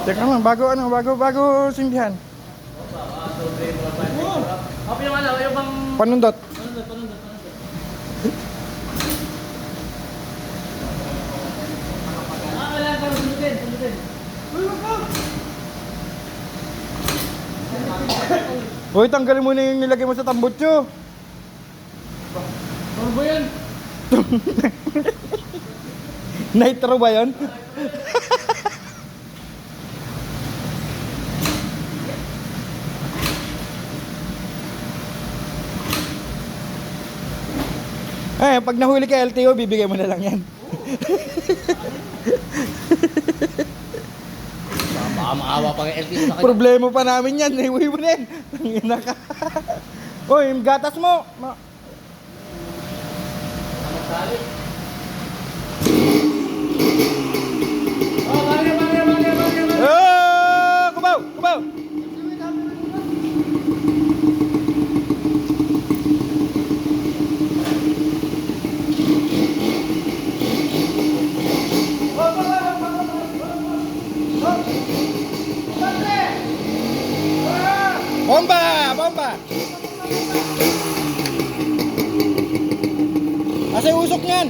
Teka lang, bago sindihan. Apa yung ano, yung bang... Panundot. Panundot. Wala ka, sundutin. Uy, tanggalin mo na yung nilagay mo sa tambutso. Ano ba yan? Nitro ba yun? Eh, pag nahuli ka LTO, bibigay mo na lang yan. Baka maawa pa kay LTO sa kanya. Problema pa namin yan. Iwi mo na yan. Tangina ka. Uy, yung gatas mo. Oh, kubaw. Bomba. Asa yung usok niyan?